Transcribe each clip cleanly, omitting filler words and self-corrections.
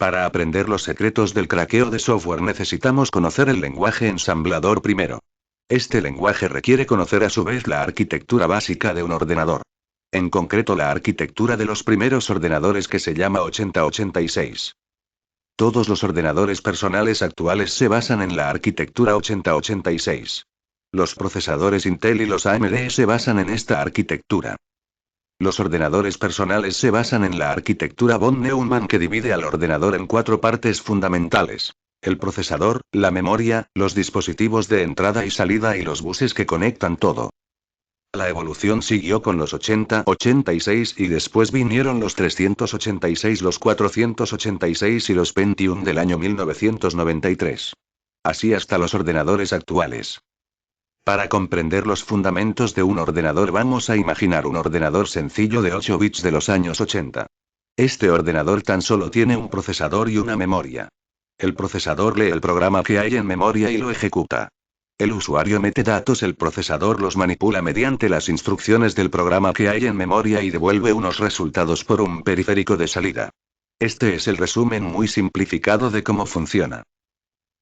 Para aprender los secretos del craqueo de software necesitamos conocer el lenguaje ensamblador primero. Este lenguaje requiere conocer a su vez la arquitectura básica de un ordenador. En concreto la arquitectura de los primeros ordenadores que se llama 8086. Todos los ordenadores personales actuales se basan en la arquitectura 8086. Los procesadores Intel y los AMD se basan en esta arquitectura. Los ordenadores personales se basan en la arquitectura von Neumann que divide al ordenador en 4 partes fundamentales: el procesador, la memoria, los dispositivos de entrada y salida y los buses que conectan todo. La evolución siguió con los 8086 y después vinieron los 386, los 486 y los Pentium del año 1993. Así hasta los ordenadores actuales. Para comprender los fundamentos de un ordenador vamos a imaginar un ordenador sencillo de 8 bits de los años 80. Este ordenador tan solo tiene un procesador y una memoria. El procesador lee el programa que hay en memoria y lo ejecuta. El usuario mete datos, el procesador los manipula mediante las instrucciones del programa que hay en memoria y devuelve unos resultados por un periférico de salida. Este es el resumen muy simplificado de cómo funciona.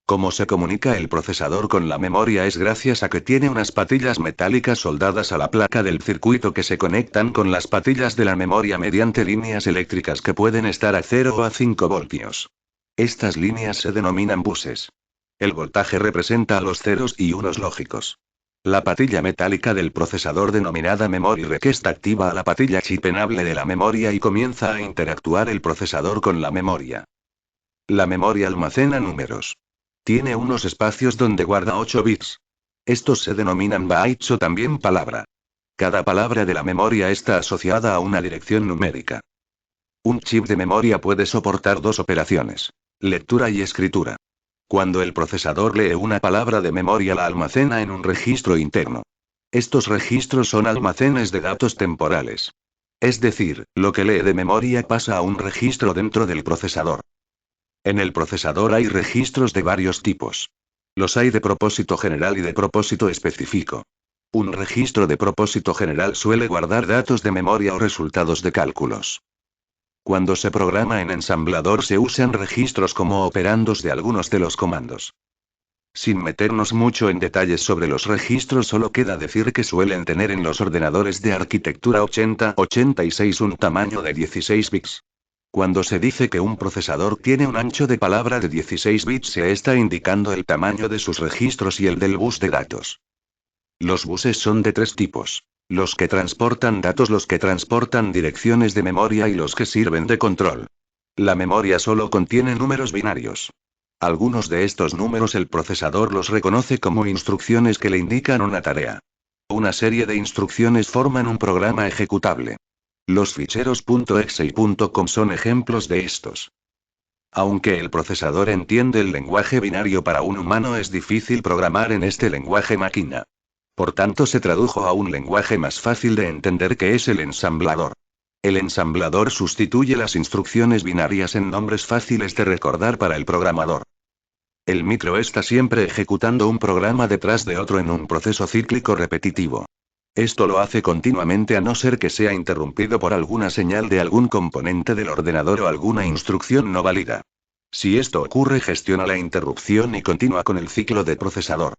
Cómo se comunica el procesador con la memoria es gracias a que tiene unas patillas metálicas soldadas a la placa del circuito que se conectan con las patillas de la memoria mediante líneas eléctricas que pueden estar a 0 o a 5 voltios. Estas líneas se denominan buses. El voltaje representa a los ceros y unos lógicos. La patilla metálica del procesador denominada memory request activa a la patilla chipenable de la memoria y comienza a interactuar el procesador con la memoria. La memoria almacena números. Tiene unos espacios donde guarda 8 bits. Estos se denominan bytes o también palabra. Cada palabra de la memoria está asociada a una dirección numérica. Un chip de memoria puede soportar 2 operaciones: lectura y escritura. Cuando el procesador lee una palabra de memoria la almacena en un registro interno. Estos registros son almacenes de datos temporales. Es decir, lo que lee de memoria pasa a un registro dentro del procesador. En el procesador hay registros de varios tipos. Los hay de propósito general y de propósito específico. Un registro de propósito general suele guardar datos de memoria o resultados de cálculos. Cuando se programa en ensamblador se usan registros como operandos de algunos de los comandos. Sin meternos mucho en detalles sobre los registros, solo queda decir que suelen tener en los ordenadores de arquitectura 8086 un tamaño de 16 bits. Cuando se dice que un procesador tiene un ancho de palabra de 16 bits se está indicando el tamaño de sus registros y el del bus de datos. Los buses son de 3 tipos. Los que transportan datos, los que transportan direcciones de memoria y los que sirven de control. La memoria solo contiene números binarios. Algunos de estos números el procesador los reconoce como instrucciones que le indican una tarea. Una serie de instrucciones forman un programa ejecutable. Los ficheros .exe y .com son ejemplos de estos. Aunque el procesador entiende el lenguaje binario, para un humano es difícil programar en este lenguaje máquina. Por tanto se tradujo a un lenguaje más fácil de entender, que es el ensamblador. El ensamblador sustituye las instrucciones binarias en nombres fáciles de recordar para el programador. El micro está siempre ejecutando un programa detrás de otro en un proceso cíclico repetitivo. Esto lo hace continuamente a no ser que sea interrumpido por alguna señal de algún componente del ordenador o alguna instrucción no válida. Si esto ocurre, gestiona la interrupción y continúa con el ciclo de procesador.